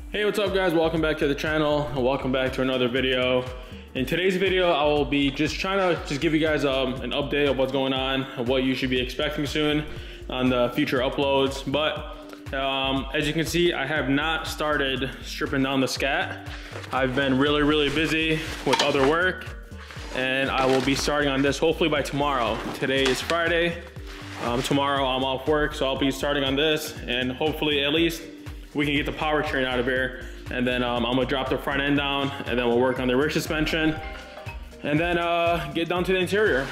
Hey, what's up guys? Welcome back to the channel and welcome back to another video. In today's video, I will be just trying to give you guys an update of what's going on and what you should be expecting soon on the future uploads. But as you can see, I have not started stripping down the scat. I've been really busy with other work, and I will be starting on this hopefully by tomorrow. Today is Friday. Tomorrow I'm off work, so I'll be starting on this, and hopefully at least we can get the powertrain out of here, and then I'm gonna drop the front end down, and then we'll work on the rear suspension, and then get down to the interior,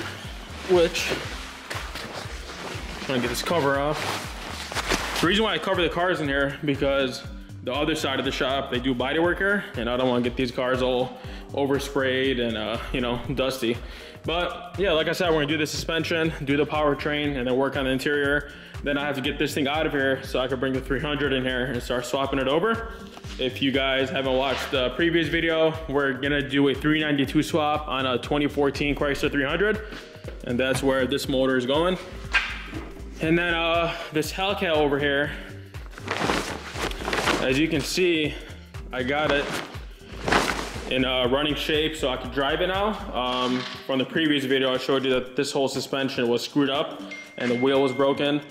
which I'm trying to get this cover off. The reason why I cover the cars in here, because the other side of the shop, they do body work here, and I don't want to get these cars all oversprayed and you know, dusty. But yeah, like I said, we're gonna do the suspension, do the powertrain, and then work on the interior. Then I have to get this thing out of here so I can bring the 300 in here and start swapping it over. If you guys haven't watched the previous video, we're gonna do a 392 swap on a 2014 Chrysler 300, and that's where this motor is going. And then this Hellcat over here, as you can see, I got it in running shape so I can drive it now. From the previous video, I showed you that this whole suspension was screwed up and the wheel was broken.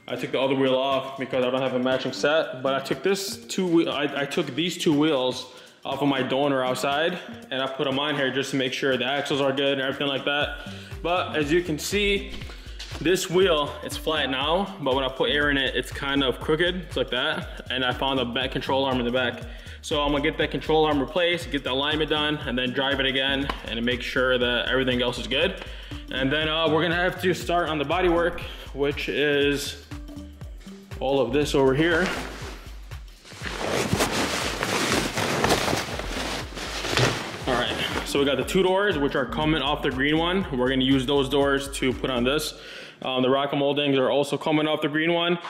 I took the other wheel off because I don't have a matching set, but I took these two wheels off of my donor outside, and I put them on here just to make sure the axles are good and everything like that. But as you can see, this wheel, it's flat now, but when I put air in it, it's kind of crooked. It's like that. And I found a back control arm in the back. So I'm gonna get that control arm replaced, get the alignment done, and then drive it again and make sure that everything else is good. And then we're gonna have to start on the body work, which is all of this over here. All right, so we got the two doors, which are coming off the green one. We're gonna use those doors to put on this. The rocker moldings are also coming off the green one.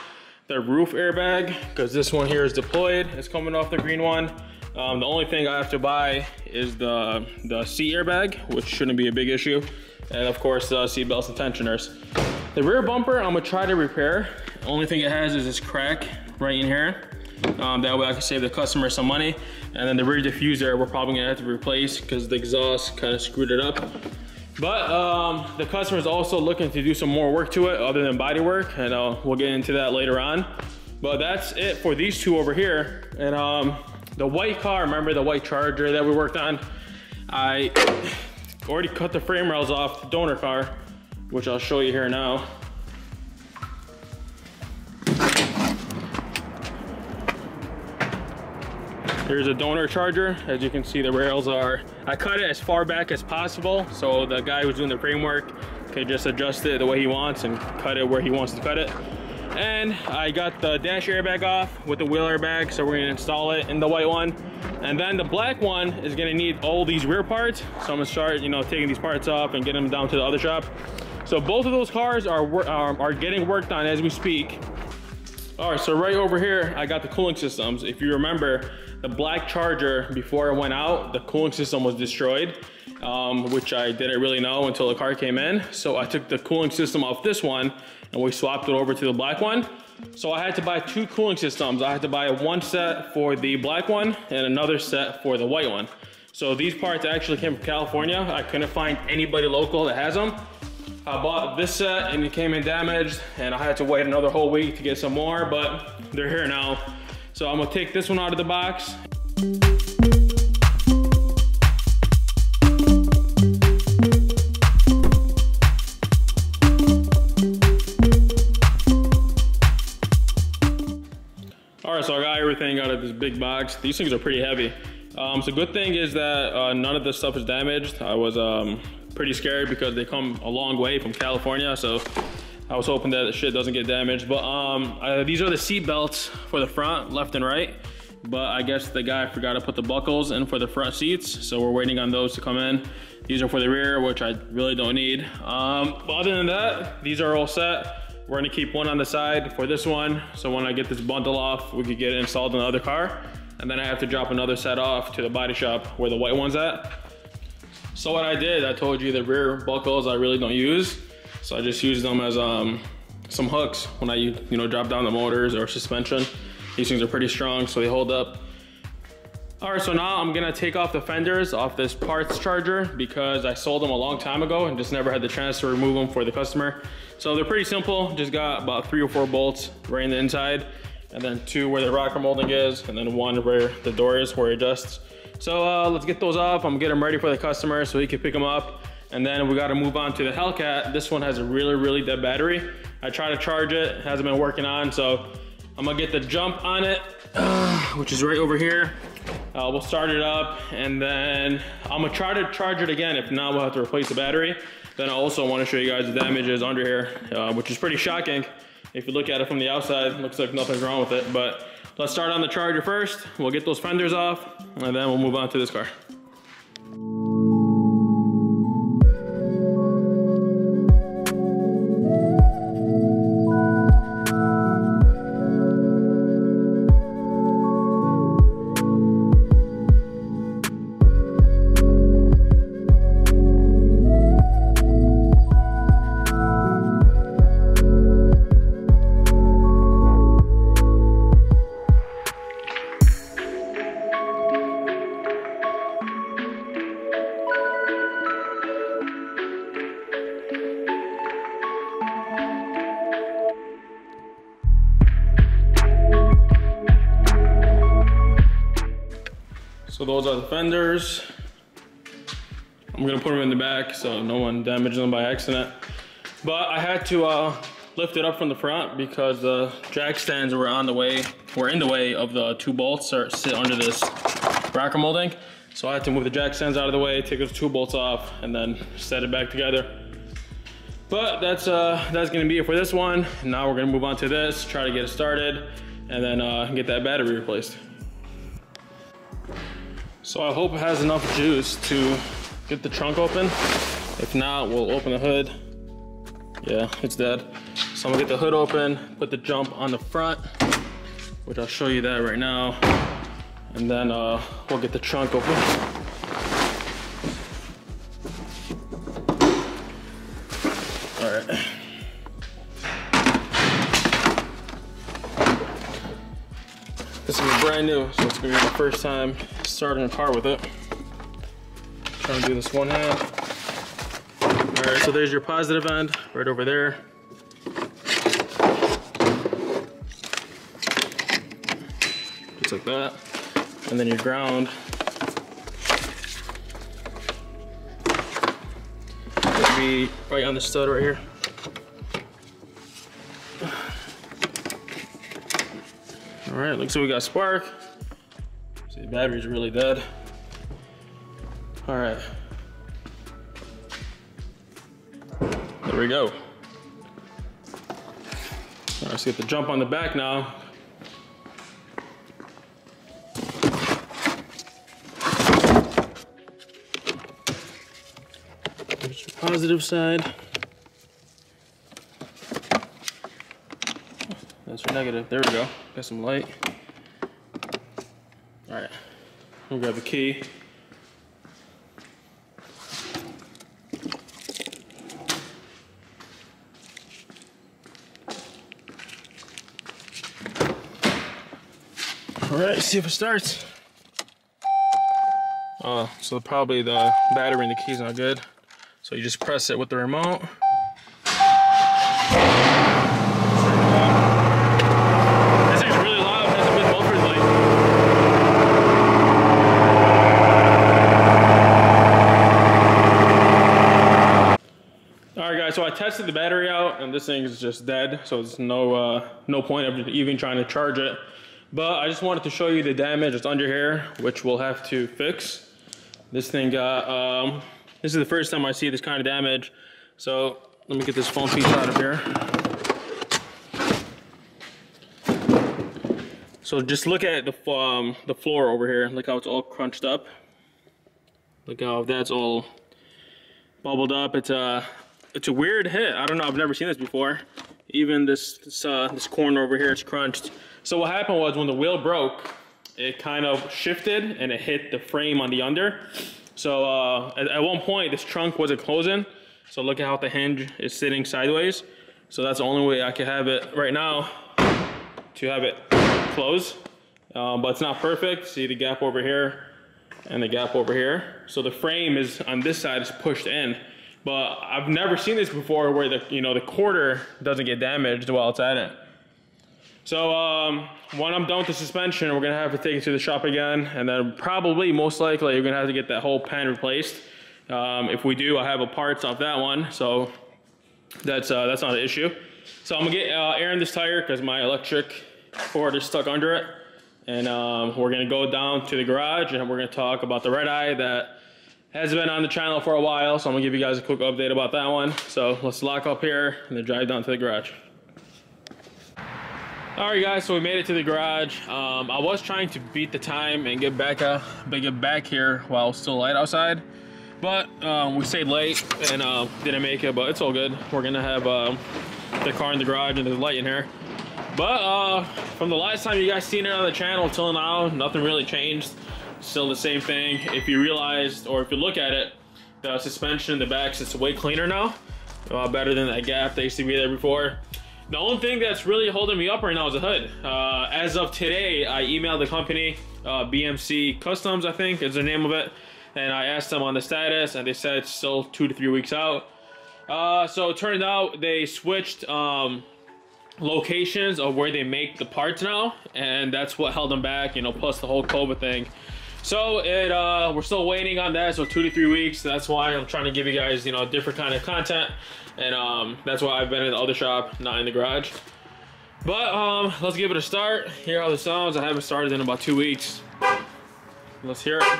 The roof airbag, because this one here is deployed, is coming off the green one. The only thing I have to buy is the seat airbag, which shouldn't be a big issue. And of course, the seat belts and tensioners. The rear bumper, I'm gonna try to repair. The only thing it has is this crack right in here. That way I can save the customer some money. And then the rear diffuser, we're probably gonna have to replace because the exhaust kind of screwed it up. But the customer is also looking to do some more work to it other than body work, and we'll get into that later on. But that's it for these two over here. And the white car, remember the white Charger that we worked on? I already cut the frame rails off the donor car, which I'll show you here now. Here's a donor Charger. As you can see, the rails are, I cut it as far back as possible, so the guy who's doing the framework can just adjust it the way he wants and cut it where he wants to cut it. And I got the dash airbag off with the wheel airbag, so we're gonna install it in the white one. And then the black one is gonna need all these rear parts, so I'm gonna start, you know, taking these parts off and getting them down to the other shop. So both of those cars are getting worked on as we speak. All right, so right over here, I got the cooling systems. If you remember, the black Charger, before it went out, the cooling system was destroyed, which I didn't really know until the car came in. So I took the cooling system off this one and we swapped it over to the black one. So I had to buy two cooling systems. I had to buy one set for the black one and another set for the white one. So these parts actually came from California. I couldn't find anybody local that has them. I bought this set and it came in damaged, and I had to wait another whole week to get some more, but they're here now. So I'm gonna take this one out of the box. All right, so I got everything out of this big box. These things are pretty heavy. So good thing is that none of this stuff is damaged. I was pretty scared because they come a long way from California, so I was hoping that the shit doesn't get damaged. But these are the seat belts for the front, left and right. But I guess the guy forgot to put the buckles in for the front seats, so we're waiting on those to come in. These are for the rear, which I really don't need. But other than that, these are all set. We're gonna keep one on the side for this one, so when I get this bundle off, we could get it installed in the other car. And then I have to drop another set off to the body shop where the white one's at. So what I did, I told you the rear buckles I really don't use. So I just use them as some hooks when I drop down the motors or suspension. These things are pretty strong, so they hold up. All right, so now I'm gonna take off the fenders off this parts charger because I sold them a long time ago and just never had the chance to remove them for the customer. So they're pretty simple, just got about 3 or 4 bolts right in the inside, and then 2 where the rocker molding is, and then 1 where the door is, where it adjusts. So let's get those off. I'm gonna get them ready for the customer so he can pick them up. And then we gotta move on to the Hellcat. This one has a really dead battery. I tried to charge it, hasn't been working on, so I'm gonna get the jump on it, which is right over here. We'll start it up, and then I'm gonna try to charge it again. If not, we'll have to replace the battery. Then I also wanna show you guys the damages under here, which is pretty shocking. If you look at it from the outside, it looks like nothing's wrong with it, but let's start on the charger first. We'll get those fenders off, and then we'll move on to this car. So those are the fenders. I'm gonna put them in the back so no one damages them by accident. But I had to lift it up from the front because the jack stands were in the way of the 2 bolts that sit under this rocker molding. So I had to move the jack stands out of the way, take those 2 bolts off, and then set it back together. But that's gonna be it for this one. Now we're gonna move on to this, try to get it started, and then get that battery replaced. So I hope it has enough juice to get the trunk open. If not, we'll open the hood. Yeah, it's dead. So I'm gonna get the hood open, put the jump on the front, which I'll show you that right now. And then we'll get the trunk open. All right. This is brand new, so it's gonna be my first time starting a car with it. Trying to do this one hand. All right, so there's your positive end right over there. Just like that. And then your ground. It'll be right on the stud right here. All right, looks like we got spark. See, the battery's really dead. All right. There we go. All right, let's get the jump on the back now. There's the positive side. That's your negative. There we go. Got some light. All right, we'll grab the key. All right, see if it starts. Oh, so probably the battery in the key's not good. So you just press it with the remote. So I tested the battery out, and this thing is just dead. So there's no point of even trying to charge it. But I just wanted to show you the damage that's under here, which we'll have to fix. This thing got, this is the first time I see this kind of damage. So let me get this foam piece out of here. So just look at the floor over here. Look how it's all crunched up. Look how that's all bubbled up. It's a weird hit. I don't know, I've never seen this before. Even this corner over here is crunched. So what happened was when the wheel broke, it kind of shifted and it hit the frame on the under. So at one point, this trunk wasn't closing. So look at how the hinge is sitting sideways. So that's the only way I can have it right now to have it close. but it's not perfect. See the gap over here and the gap over here. So the frame is on this side is pushed in, but I've never seen this before where the quarter doesn't get damaged while it's at it. So when I'm done with the suspension, we're gonna have to take it to the shop again, and then probably, most likely, you're gonna have to get that whole pan replaced. If we do, I have a parts off that one, so that's not an issue. So I'm gonna get air in this tire because my electric cord is stuck under it, and we're gonna go down to the garage and we're gonna talk about the Redeye that has been on the channel for a while. So I'm gonna give you guys a quick update about that one. So let's lock up here and then drive down to the garage. All right, guys, so we made it to the garage. I was trying to beat the time and get back here while it's still light outside, but we stayed late and didn't make it, but it's all good. We're gonna have the car in the garage and there's light in here. But from the last time you guys seen it on the channel till now, nothing really changed. Still the same thing. If you realized, or if you look at it, the suspension in the back is way cleaner now. Better than that gap that used to be there before. The only thing that's really holding me up right now is the hood. As of today, I emailed the company, BMC Customs, I think is the name of it, and I asked them on the status, and they said it's still 2 to 3 weeks out. So it turned out they switched locations of where they make the parts now, and that's what held them back, plus the whole COVID thing. So we're still waiting on that, so 2 to 3 weeks. That's why I'm trying to give you guys, a different kind of content. And that's why I've been in the other shop, not in the garage. But let's give it a start. Hear how this sounds. I haven't started in about 2 weeks. Let's hear it.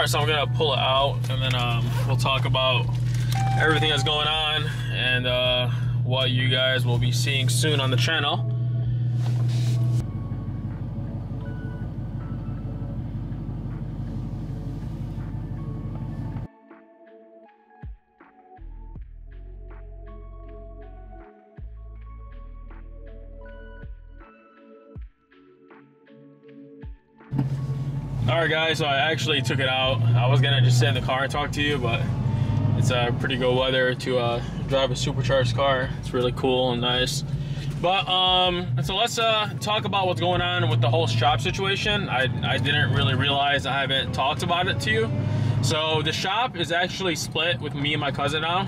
So I'm gonna pull it out, and then we'll talk about everything that's going on and what you guys will be seeing soon on the channel. Alright guys, so I actually took it out. I was gonna just sit in the car and talk to you, but it's pretty good weather to drive a supercharged car. It's really cool and nice. But so let's talk about what's going on with the whole shop situation. I didn't really realize I haven't talked about it to you. So the shop is actually split with me and my cousin now.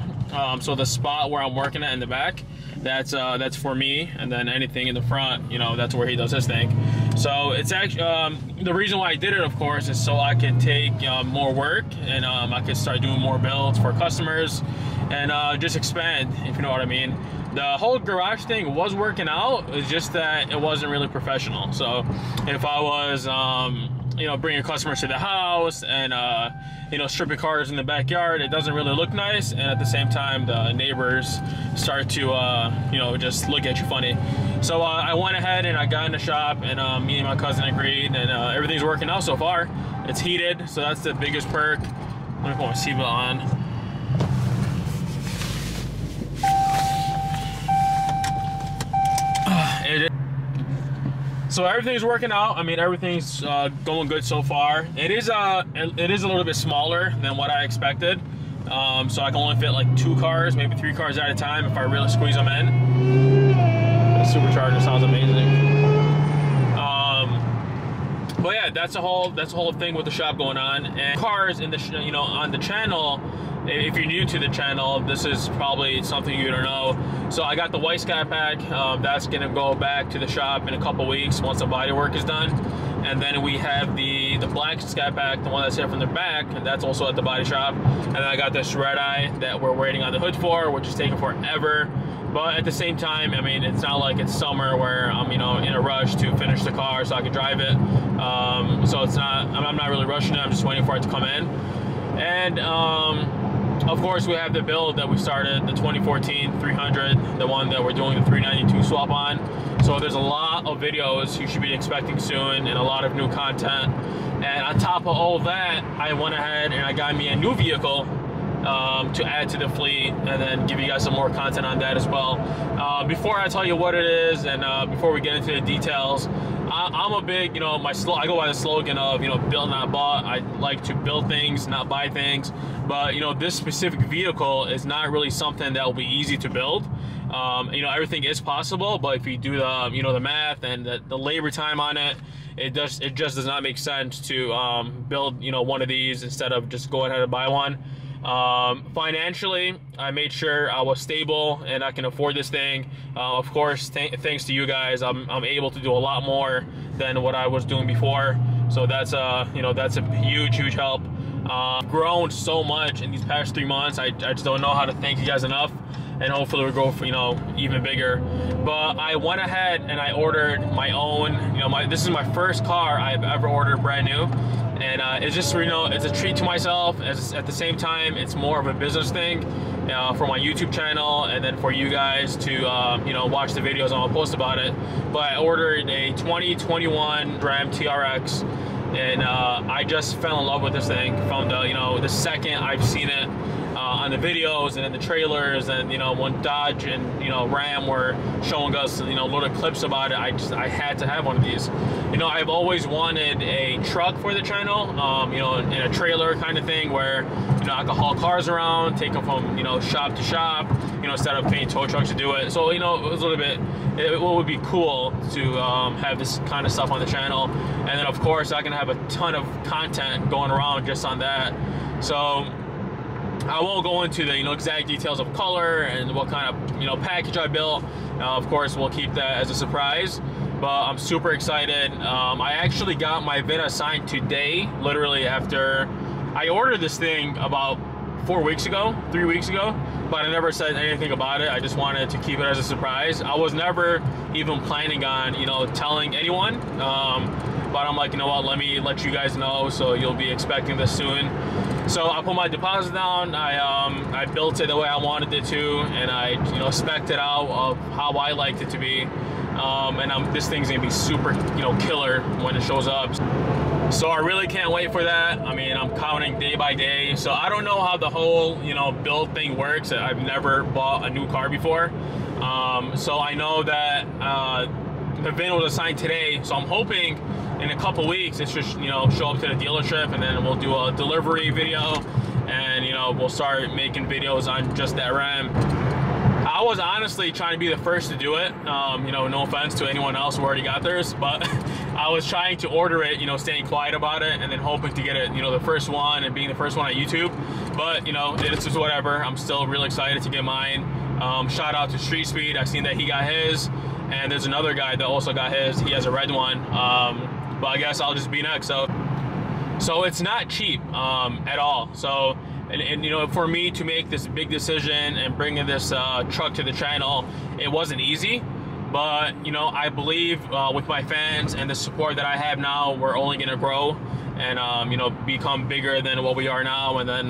So the spot where I'm working at in the back, that's for me, and then anything in the front, that's where he does his thing. So it's actually the reason why I did it, of course, is so I could take more work, and I could start doing more builds for customers and just expand, if you know what I mean. The whole garage thing was working out. It's just that it wasn't really professional. So if I was bringing customers to the house and stripping cars in the backyard, it doesn't really look nice, and at the same time the neighbors start to just look at you funny. So I went ahead and I got in the shop, and me and my cousin agreed, and everything's working out so far. It's heated, so that's the biggest perk. Let me put my seatbelt on. So everything's working out. I mean, everything's going good so far. It is a little bit smaller than what I expected. So I can only fit like 2 cars, maybe 3 cars at a time if I really squeeze them in. The supercharger sounds amazing. But yeah, that's the whole thing with the shop going on. And cars in the on the channel, if you're new to the channel, this is probably something you don't know. So I got the white scat pack. That's gonna go back to the shop in a couple weeks once the body work is done. And then we have the the black scat pack, the one that's here from the back, and that's also at the body shop. And then I got this Redeye that we're waiting on the hood for, which is taking forever. But at the same time, I mean, it's not like it's summer where I'm, you know, in a rush to finish the car so I can drive it. So it's not, I'm not really rushing it. I'm just waiting for it to come in. And of course, we have the build that we started, the 2014 300, the one that we're doing the 392 swap on. So there's a lot of videos you should be expecting soon and a lot of new content. And on top of all that, I went ahead and I got me a new vehicle to add to the fleet, and then give you guys some more content on that as well. Before I tell you what it is, and before we get into the details, I'm a big, you know, I go by the slogan of, you know, build not bought. I like to build things, not buy things. But, you know, this specific vehicle is not really something that will be easy to build. You know, everything is possible, but if you do the, you know, the math and the labor time on it, it just does not make sense to build, you know, one of these instead of just go ahead and buy one. Financially, I made sure I was stable and I can afford this thing. Of course, thanks to you guys, I'm able to do a lot more than what I was doing before. So that's you know, that's a huge help. Grown so much in these past 3 months. I just don't know how to thank you guys enough, and hopefully we'll grow, you know, even bigger. But I went ahead and I ordered my own, you know, this is my first car I've ever ordered brand new. And it's just, you know, it's a treat to myself. At the same time, it's more of a business thing for my YouTube channel, and then for you guys to, you know, watch the videos I'm gonna post about it. But I ordered a 2021 RAM TRX, and I just fell in love with this thing from the, you know, the second I've seen it on the videos and in the trailers, and, you know, when Dodge and, you know, Ram were showing us, you know, little clips about it, I had to have one of these. You know, I've always wanted a truck for the channel, you know, in a trailer kind of thing where, you know, I could haul cars around, take them from, you know, shop to shop, you know, instead of paying tow trucks to do it. So, you know, it was a little bit, it would be cool to have this kind of stuff on the channel. And then, of course, I can have a ton of content going around just on that. So I won't go into the, you know, exact details of color and what kind of, you know, package I built. Of course, we'll keep that as a surprise. But I'm super excited. I actually got my VIN assigned today, literally after I ordered this thing about 3 weeks ago, but I never said anything about it. I just wanted to keep it as a surprise. I was never even planning on, you know, telling anyone. But I'm like, you know what, let me let you guys know, so you'll be expecting this soon. So I put my deposit down, I built it the way I wanted it to, and I, you know, spec'd it out of how I liked it to be. And this thing's gonna be super, you know, killer when it shows up. So I really can't wait for that. I mean, I'm counting day by day. So I don't know how the whole, you know, build thing works. I've never bought a new car before. So I know that the VIN was assigned today, so I'm hoping in a couple weeks it should, you know, show up to the dealership, and then we'll do a delivery video, and, you know, we'll start making videos on just that RAM. I was honestly trying to be the first to do it. You know, no offense to anyone else who already got theirs, but I was trying to order it, you know, staying quiet about it, and then hoping to get it, you know, the first one and being the first one on YouTube. But, you know, it's just whatever. I'm still really excited to get mine. Shout out to Street Speed. I've seen that he got his, and there's another guy that also got his. He has a red one, but I guess I'll just be next. So it's not cheap at all. So, and you know, for me to make this big decision and bringing this truck to the channel, it wasn't easy. But, you know, I believe with my fans and the support that I have now, we're only gonna grow and, you know, become bigger than what we are now. And then,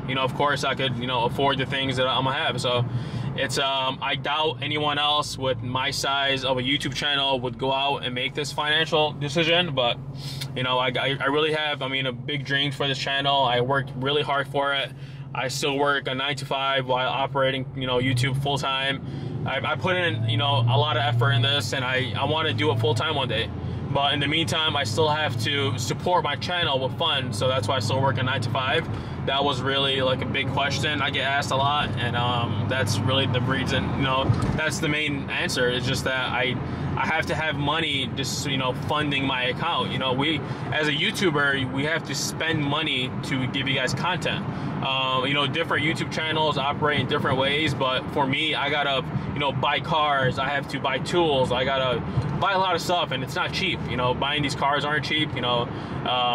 you know, of course I could, you know, afford the things that I'm gonna have. So it's, I doubt anyone else with my size of a YouTube channel would go out and make this financial decision. But, you know, I really have, I mean, a big dream for this channel. I worked really hard for it. I still work a 9 to 5 while operating, you know, YouTube full time. I put in, you know, a lot of effort in this, and I want to do it full time one day. But in the meantime, I still have to support my channel with funds, so that's why I still work a 9 to 5. That was really like a big question I get asked a lot, and that's really the reason, you know, that's the main answer. It's just that I have to have money just, you know, funding my account. You know, we, as a YouTuber, we have to spend money to give you guys content. You know, different YouTube channels operate in different ways, but for me, I gotta, you know, buy cars, I have to buy tools, I gotta buy a lot of stuff, and it's not cheap. cheap. You know, buying these cars aren't cheap. You know,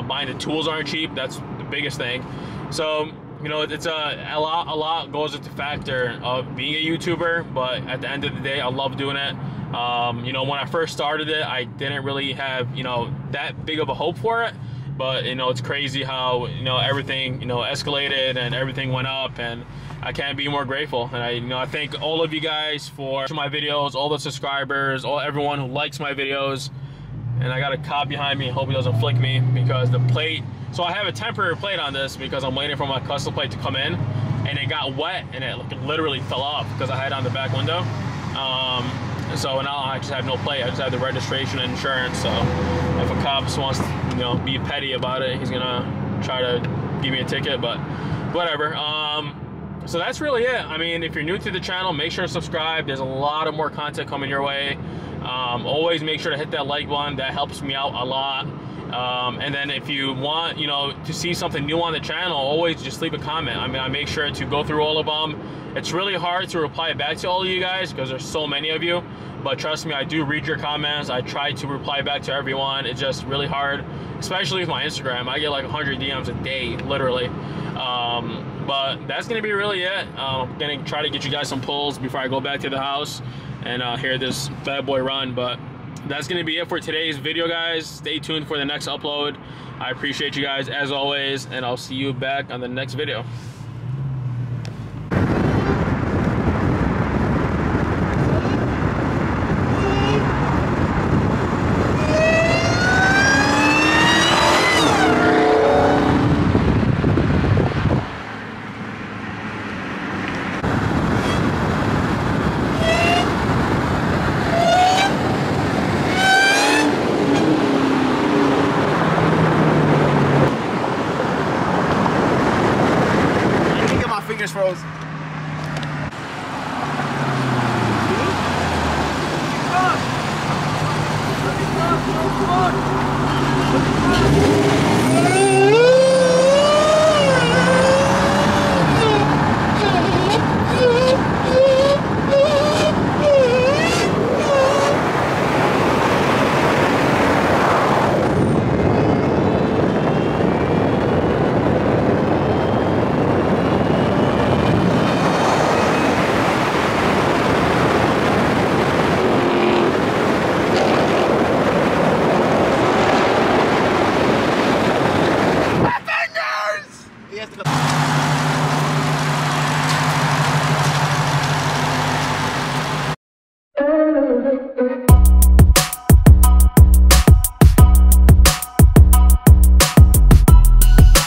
buying the tools aren't cheap. That's the biggest thing. So, you know, it's a lot goes into factor of being a YouTuber, but at the end of the day, I love doing it. You know, when I first started it, I didn't really have, you know, that big of a hope for it. But, you know, it's crazy how, you know, everything, you know, escalated and everything went up, and I can't be more grateful. And I thank all of you guys for my videos, all the subscribers, everyone who likes my videos. And I got a cop behind me. Hope he doesn't flick me because the plate. So I have a temporary plate on this because I'm waiting for my custom plate to come in, and it got wet and it literally fell off because I had it on the back window. So now I just have no plate. I just have the registration and insurance. So if a cop wants to, you know, be petty about it, he's gonna try to give me a ticket. But whatever. So that's really it. I mean, if you're new to the channel, make sure to subscribe. There's a lot of more content coming your way. Always make sure to hit that like button. That helps me out a lot. And then if you want, you know, to see something new on the channel, always just leave a comment. I mean, I make sure to go through all of them. It's really hard to reply back to all of you guys because there's so many of you. But trust me, I do read your comments. I try to reply back to everyone. It's just really hard, especially with my Instagram. I get like 100 DMs a day, literally. But that's gonna be really it. I'm gonna try to get you guys some pulls before I go back to the house and hear this bad boy run. But that's gonna be it for today's video, guys. Stay tuned for the next upload. I appreciate you guys as always, and I'll see you back on the next video. Fingers froze.